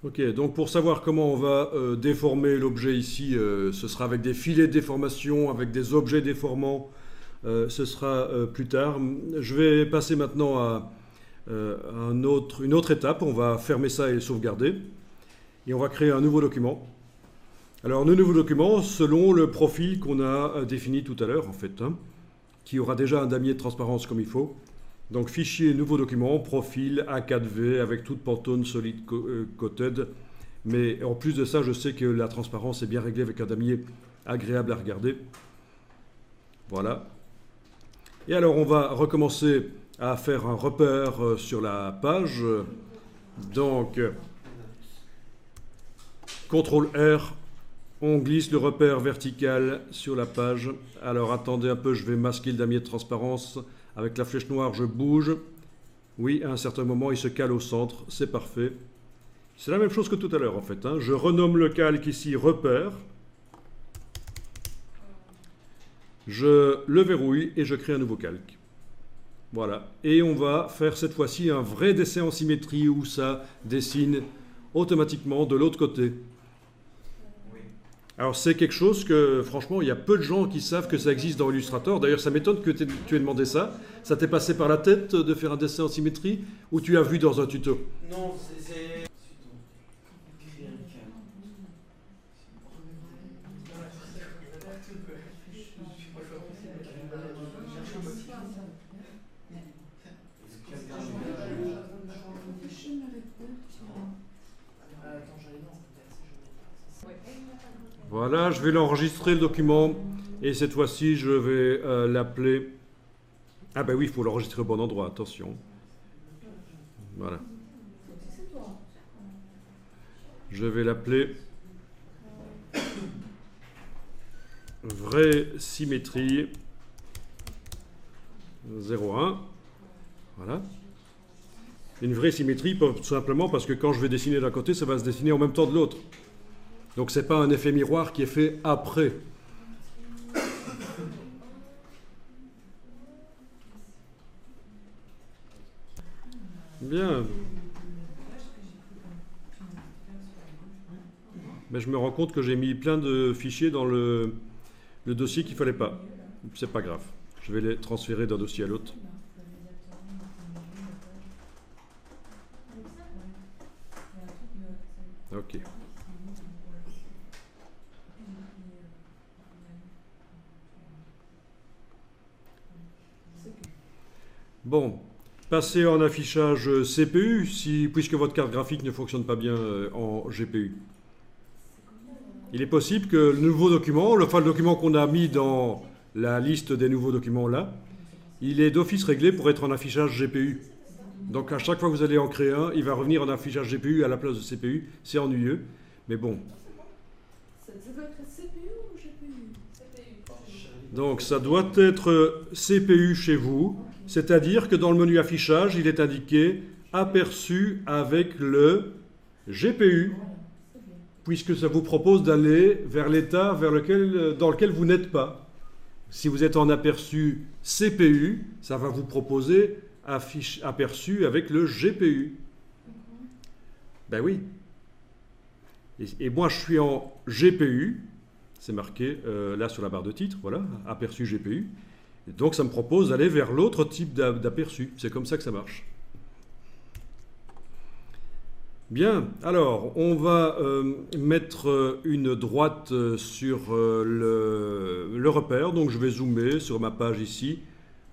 Ok, donc pour savoir comment on va déformer l'objet ici, ce sera avec des filets de déformation, avec des objets déformants, ce sera plus tard. Je vais passer maintenant à une autre étape. On va fermer ça et le sauvegarder. Et on va créer un nouveau document. Alors, le nouveau document, selon le profil qu'on a défini tout à l'heure, en fait, hein, qui aura déjà un damier de transparence comme il faut. Donc, fichier, nouveau document, profil A4V avec toute Pantone solid coated. Mais en plus de ça, je sais que la transparence est bien réglée avec un damier agréable à regarder. Voilà. Et alors, on va recommencer à faire un repère sur la page. Donc, CTRL R, on glisse le repère vertical sur la page. Alors, attendez un peu, je vais masquer le damier de transparence. Avec la flèche noire, je bouge. Oui, à un certain moment, il se cale au centre. C'est parfait. C'est la même chose que tout à l'heure, en fait, hein. Je renomme le calque ici repère. Je le verrouille et je crée un nouveau calque. Voilà. Et on va faire cette fois-ci un vrai dessin en symétrie où ça dessine automatiquement de l'autre côté. Alors c'est quelque chose que, franchement, il y a peu de gens qui savent que ça existe dans Illustrator. D'ailleurs, ça m'étonne que tu aies demandé ça. Ça t'est passé par la tête de faire un dessin en symétrie ou tu as vu dans un tuto? Non, c'est... Voilà, je vais l'enregistrer le document et cette fois-ci je vais l'appeler. Ah ben oui, il faut l'enregistrer au bon endroit, attention. Voilà. Je vais l'appeler vraie symétrie 01. Voilà. Une vraie symétrie, tout simplement parce que quand je vais dessiner d'un côté, ça va se dessiner en même temps de l'autre. Donc ce n'est pas un effet miroir qui est fait après. Bien. Mais je me rends compte que j'ai mis plein de fichiers dans le dossier qu'il ne fallait pas. C'est pas grave. Je vais les transférer d'un dossier à l'autre. Ok. Bon, passez en affichage CPU, puisque votre carte graphique ne fonctionne pas bien en GPU. Il est possible que le nouveau document, le document qu'on a mis dans la liste des nouveaux documents là, il est d'office réglé pour être en affichage GPU. Donc à chaque fois que vous allez en créer un, il va revenir en affichage GPU à la place de CPU. C'est ennuyeux, mais bon. Ça doit être CPU ou GPU? Donc ça doit être CPU chez vous. C'est-à-dire que dans le menu affichage, il est indiqué aperçu avec le GPU, puisque ça vous propose d'aller vers l'état dans lequel vous n'êtes pas. Si vous êtes en aperçu CPU, ça va vous proposer aperçu avec le GPU. Ben oui. Et moi, je suis en GPU, c'est marqué là sur la barre de titre, voilà, aperçu GPU. Et donc ça me propose d'aller vers l'autre type d'aperçu. C'est comme ça que ça marche. Bien, alors on va mettre une droite sur le repère. Donc je vais zoomer sur ma page ici.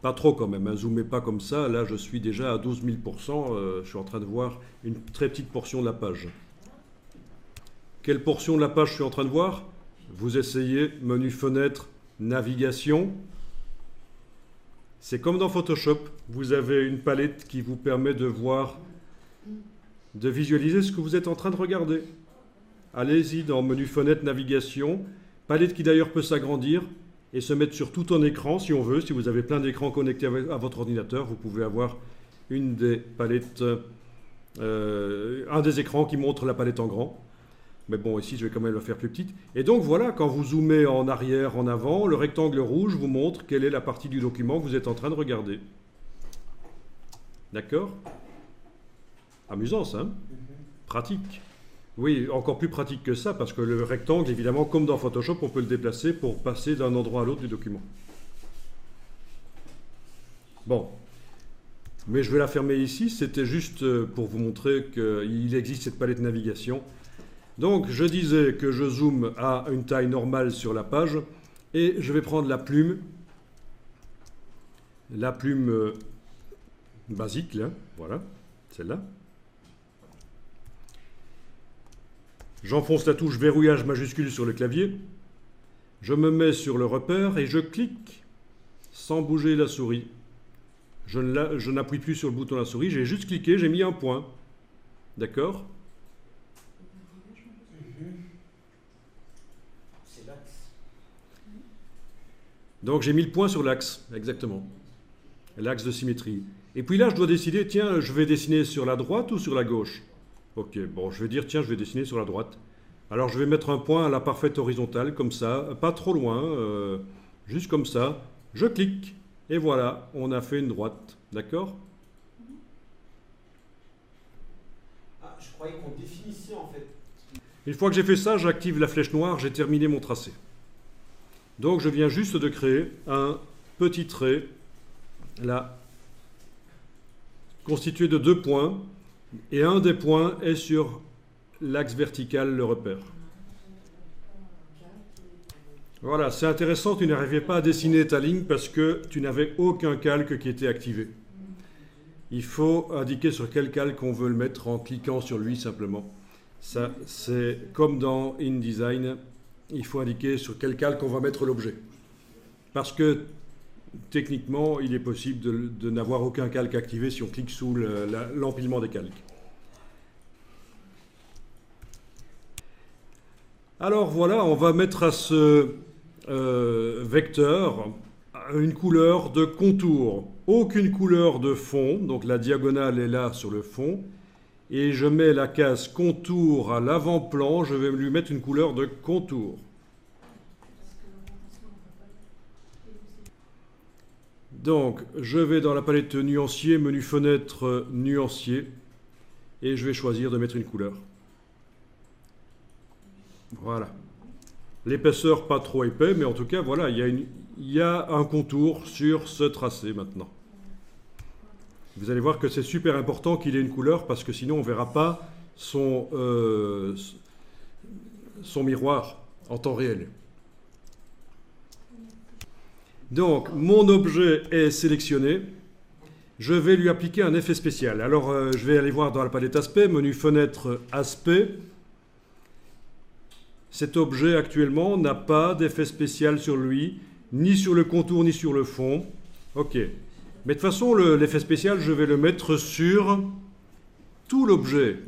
Pas trop quand même, hein, zoomez pas comme ça. Là je suis déjà à 12 000%. Je suis en train de voir une très petite portion de la page. Quelle portion de la page je suis en train de voir? Vous essayez, menu fenêtre, navigation. C'est comme dans Photoshop, vous avez une palette qui vous permet de voir, de visualiser ce que vous êtes en train de regarder. Allez-y dans menu fenêtre, navigation, palette qui d'ailleurs peut s'agrandir et se mettre sur tout un écran si on veut. Si vous avez plein d'écrans connectés à votre ordinateur, vous pouvez avoir une des palettes, un des écrans qui montre la palette en grand. Mais bon, ici, je vais quand même la faire plus petite. Et donc, voilà, quand vous zoomez en arrière, en avant, le rectangle rouge vous montre quelle est la partie du document que vous êtes en train de regarder. D'accord? Amusant, ça, hein? Pratique. Oui, encore plus pratique que ça, parce que le rectangle, évidemment, comme dans Photoshop, on peut le déplacer pour passer d'un endroit à l'autre du document. Bon. Mais je vais la fermer ici, c'était juste pour vous montrer qu'il existe cette palette navigation. Donc, je disais que je zoome à une taille normale sur la page, et je vais prendre la plume basique, là, voilà, celle-là. J'enfonce la touche verrouillage majuscule sur le clavier, je me mets sur le repère et je clique sans bouger la souris. Je n'appuie plus sur le bouton de la souris, j'ai juste cliqué, j'ai mis un point. D'accord? C'est l'axe. Donc j'ai mis le point sur l'axe, exactement. L'axe de symétrie. Et puis là, je dois décider, tiens, je vais dessiner sur la droite ou sur la gauche? Ok, bon, je vais dire, tiens, je vais dessiner sur la droite. Alors je vais mettre un point à la parfaite horizontale, comme ça, pas trop loin, juste comme ça. Je clique, et voilà, on a fait une droite. D'accord? Ah, je croyais qu'on définissait en fait. Une fois que j'ai fait ça, j'active la flèche noire, j'ai terminé mon tracé. Donc je viens juste de créer un petit trait, là, constitué de 2 points, et un des points est sur l'axe vertical, le repère. Voilà, c'est intéressant, tu n'arrivais pas à dessiner ta ligne parce que tu n'avais aucun calque qui était activé. Il faut indiquer sur quel calque on veut le mettre en cliquant sur lui simplement. Ça, c'est comme dans InDesign, il faut indiquer sur quel calque on va mettre l'objet. Parce que techniquement, il est possible de n'avoir aucun calque activé si on clique sous l'empilement des calques. Alors voilà, on va mettre à ce vecteur une couleur de contour. Aucune couleur de fond, donc la diagonale est là sur le fond. Et je mets la case contour à l'avant-plan, je vais lui mettre une couleur de contour. Donc, je vais dans la palette nuancier, menu fenêtre nuancier, et je vais choisir de mettre une couleur. Voilà. L'épaisseur pas trop épais, mais en tout cas, voilà, il y a un contour sur ce tracé maintenant. Vous allez voir que c'est super important qu'il ait une couleur, parce que sinon on ne verra pas son miroir en temps réel. Donc, mon objet est sélectionné. Je vais lui appliquer un effet spécial. Alors, je vais aller voir dans la palette aspect, menu fenêtre aspect. Cet objet, actuellement, n'a pas d'effet spécial sur lui, ni sur le contour, ni sur le fond. OK. Mais de toute façon, l'effet spécial, je vais le mettre sur tout l'objet.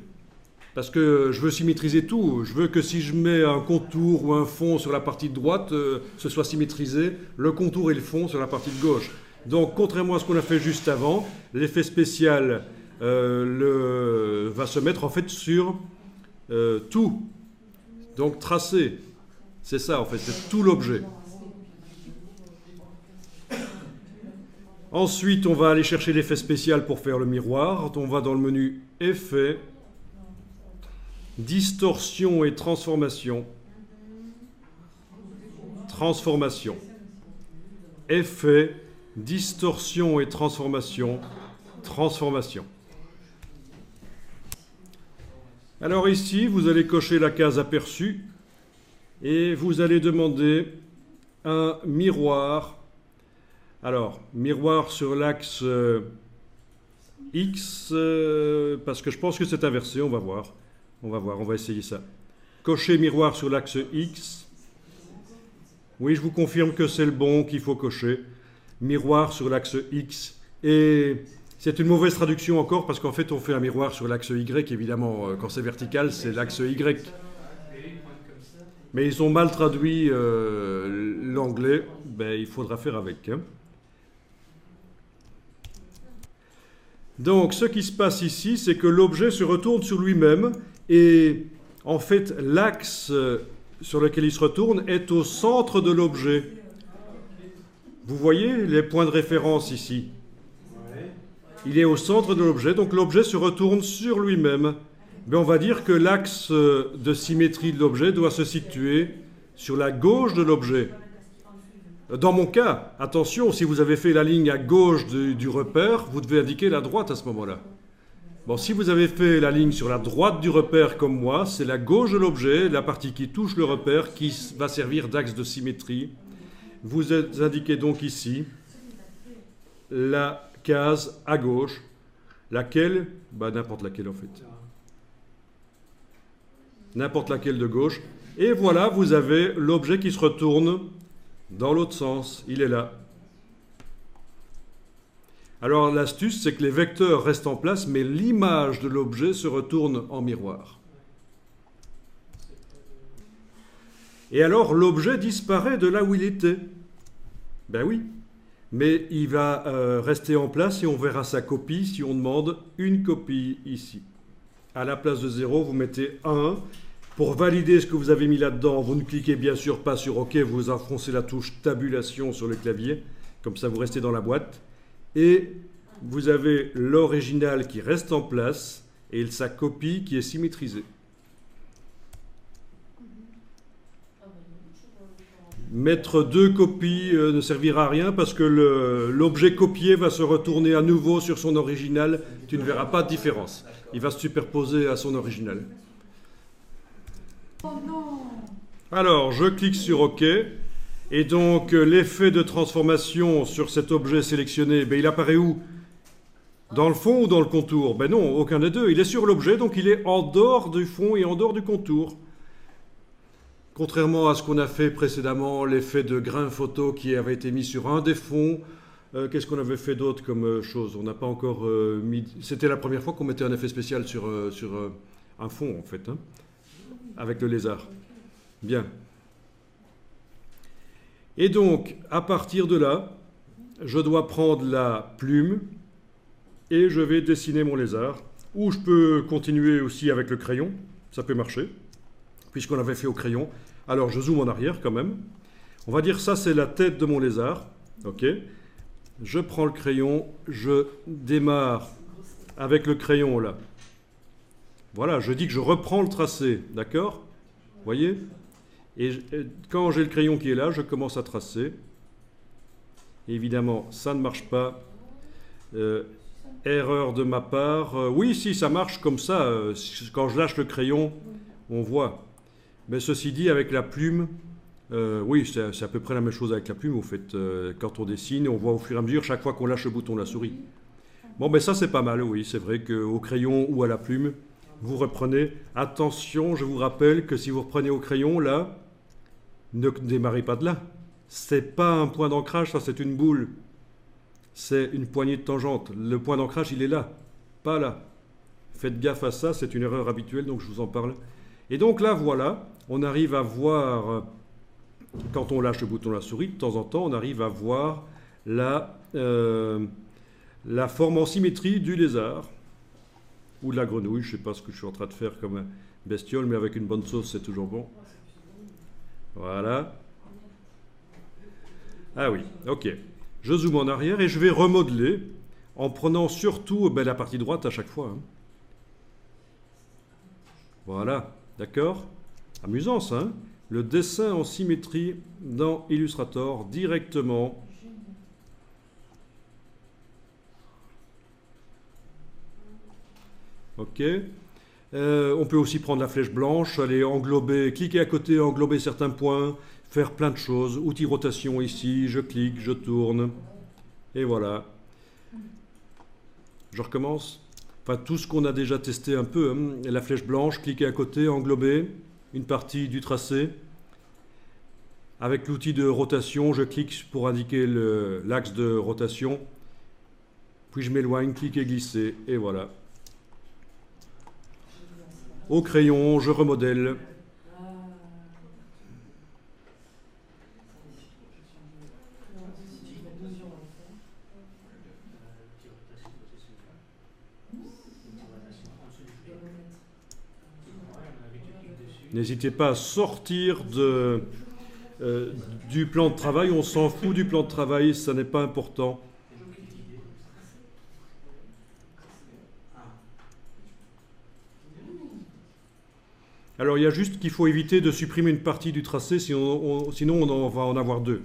Parce que je veux symétriser tout. Je veux que si je mets un contour ou un fond sur la partie de droite, ce soit symétrisé, le contour et le fond sur la partie de gauche. Donc, contrairement à ce qu'on a fait juste avant, l'effet spécial va se mettre en fait sur tout. Donc, tracé, c'est ça en fait, c'est tout l'objet. Ensuite, on va aller chercher l'effet spécial pour faire le miroir. On va dans le menu Effet, Distorsion et Transformation. Transformation. Effet, Distorsion et Transformation. Transformation. Alors ici, vous allez cocher la case aperçu et vous allez demander un miroir. Alors, miroir sur l'axe X, parce que je pense que c'est inversé, on va voir. On va essayer ça. Cocher miroir sur l'axe X. Oui, je vous confirme que c'est le bon qu'il faut cocher. Miroir sur l'axe X. Et c'est une mauvaise traduction encore, parce qu'en fait, on fait un miroir sur l'axe Y, évidemment. Quand c'est vertical, c'est l'axe Y. Mais ils ont mal traduit l'anglais. Ben, il faudra faire avec. Hein. Donc, ce qui se passe ici, c'est que l'objet se retourne sur lui-même et, en fait, l'axe sur lequel il se retourne est au centre de l'objet. Vous voyez les points de référence ici? Il est au centre de l'objet, donc l'objet se retourne sur lui-même. Mais on va dire que l'axe de symétrie de l'objet doit se situer sur la gauche de l'objet. Dans mon cas, attention, si vous avez fait la ligne à gauche du repère, vous devez indiquer la droite à ce moment-là. Bon, si vous avez fait la ligne sur la droite du repère comme moi, c'est la gauche de l'objet, la partie qui touche le repère, qui va servir d'axe de symétrie. Vous indiquez donc ici la case à gauche, laquelle, n'importe laquelle en fait. N'importe laquelle de gauche. Et voilà, vous avez l'objet qui se retourne dans l'autre sens. Il est là. Alors l'astuce, c'est que les vecteurs restent en place, mais l'image de l'objet se retourne en miroir. Et alors l'objet disparaît de là où il était. Ben oui, mais il va rester en place et on verra sa copie si on demande une copie ici. À la place de 0, vous mettez 1. Pour valider ce que vous avez mis là-dedans, vous ne cliquez bien sûr pas sur OK, vous enfoncez la touche tabulation sur le clavier, comme ça vous restez dans la boîte. Et vous avez l'original qui reste en place et sa copie qui est symétrisée. Mettre deux copies ne servira à rien parce que l'objet copié va se retourner à nouveau sur son original. Tu ne verras pas de différence. Il va se superposer à son original. Oh non! Alors, je clique sur OK. Et donc, l'effet de transformation sur cet objet sélectionné, il apparaît où? Dans le fond ou dans le contour? Ben non, aucun des deux. Il est sur l'objet, donc il est en dehors du fond et en dehors du contour. Contrairement à ce qu'on a fait précédemment, l'effet de grain photo qui avait été mis sur un des fonds. Qu'est-ce qu'on avait fait d'autre comme chose? On n'a pas encore mis... C'était la première fois qu'on mettait un effet spécial sur un fond, en fait, hein, avec le lézard. Bien. Et donc, à partir de là, je dois prendre la plume et je vais dessiner mon lézard. Ou je peux continuer aussi avec le crayon, ça peut marcher, puisqu'on l'avait fait au crayon. Alors, je zoome en arrière quand même. On va dire ça, c'est la tête de mon lézard. OK. Je prends le crayon, je démarre avec le crayon là. Voilà, je dis que je reprends le tracé, d'accord? Vous voyez? Et quand j'ai le crayon qui est là, je commence à tracer. Évidemment, ça ne marche pas. Erreur de ma part. Oui, si, ça marche comme ça. Quand je lâche le crayon, on voit. Mais ceci dit, avec la plume, oui, c'est à peu près la même chose avec la plume. Vous faites, quand on dessine, on voit au fur et à mesure, chaque fois qu'on lâche le bouton de la souris. Bon, ben ça, c'est pas mal, oui. C'est vrai qu'au crayon ou à la plume, vous reprenez. Attention, je vous rappelle que si vous reprenez au crayon, là, ne démarrez pas de là. C'est pas un point d'ancrage, ça c'est une boule. C'est une poignée de tangente. Le point d'ancrage, il est là, pas là. Faites gaffe à ça, c'est une erreur habituelle, donc je vous en parle. Et donc là, voilà, on arrive à voir, quand on lâche le bouton de la souris, de temps en temps, on arrive à voir la forme en symétrie du lézard. Ou de la grenouille, je ne sais pas ce que je suis en train de faire comme bestiole, mais avec une bonne sauce, c'est toujours bon. Voilà. Ah oui, ok. Je zoome en arrière et je vais remodeler en prenant surtout la partie droite à chaque fois. Hein. Voilà, d'accord? Amusant ça, hein? Le dessin en symétrie dans Illustrator directement. Ok. On peut aussi prendre la flèche blanche, aller englober, cliquer à côté, englober certains points, faire plein de choses. Outil rotation ici, je clique, je tourne. Et voilà. Je recommence. Enfin, tout ce qu'on a déjà testé un peu. Hein. La flèche blanche, cliquer à côté, englober une partie du tracé. Avec l'outil de rotation, je clique pour indiquer l'axe de rotation. Puis je m'éloigne, clique et glisser. Et voilà. Au crayon, je remodèle. N'hésitez pas à sortir du plan de travail. On s'en fout du plan de travail, ça n'est pas important. Alors il y a juste qu'il faut éviter de supprimer une partie du tracé, sinon on va en avoir deux.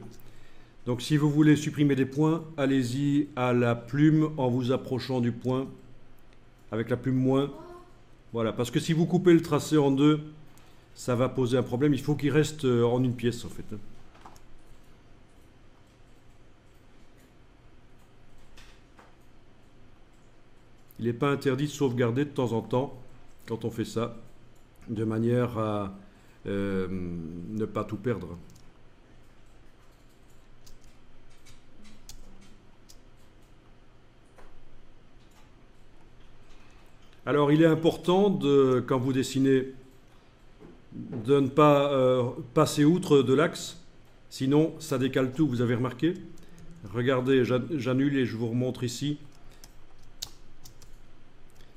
Donc si vous voulez supprimer des points, allez-y à la plume en vous approchant du point, avec la plume moins. Voilà, parce que si vous coupez le tracé en deux, ça va poser un problème. Il faut qu'il reste en une pièce en fait. Il n'est pas interdit de sauvegarder de temps en temps quand on fait ça, de manière à ne pas tout perdre. Alors il est important, quand vous dessinez, de ne pas passer outre de l'axe, sinon ça décale tout, vous avez remarqué? Regardez, j'annule et je vous remontre ici.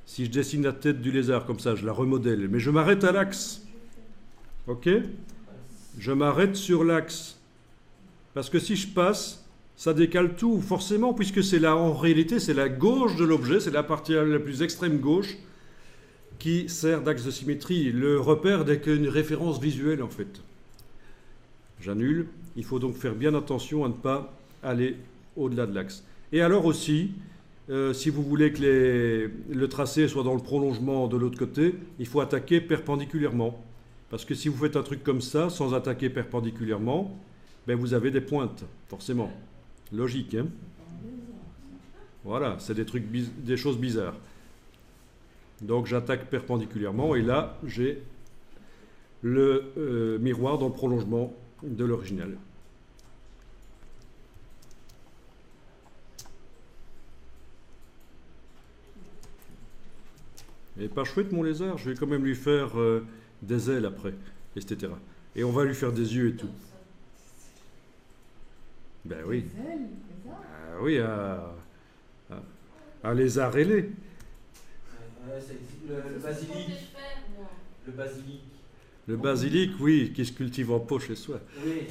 Si je dessine la tête du lézard comme ça, je la remodèle, mais je m'arrête à l'axe. Ok? Je m'arrête sur l'axe. Parce que si je passe, ça décale tout, forcément, puisque c'est là, en réalité, c'est la gauche de l'objet, c'est la partie la plus extrême gauche qui sert d'axe de symétrie. Le repère n'est qu'une référence visuelle, en fait. J'annule. Il faut donc faire bien attention à ne pas aller au-delà de l'axe. Et alors aussi, si vous voulez que le tracé soit dans le prolongement de l'autre côté, il faut attaquer perpendiculairement. Parce que si vous faites un truc comme ça, sans attaquer perpendiculairement, ben vous avez des pointes, forcément. Logique, hein? Voilà, c'est des choses bizarres. Donc j'attaque perpendiculairement et là, j'ai le miroir dans le prolongement de l'original. Et pas chouette mon lézard, je vais quand même lui faire des ailes après, etc. Et on va lui faire des yeux et tout. Ben oui. Ah oui, un lézard ailé. Le basilic. Le basilic. Le basilic, oui, qui se cultive en pot chez soi. Oui.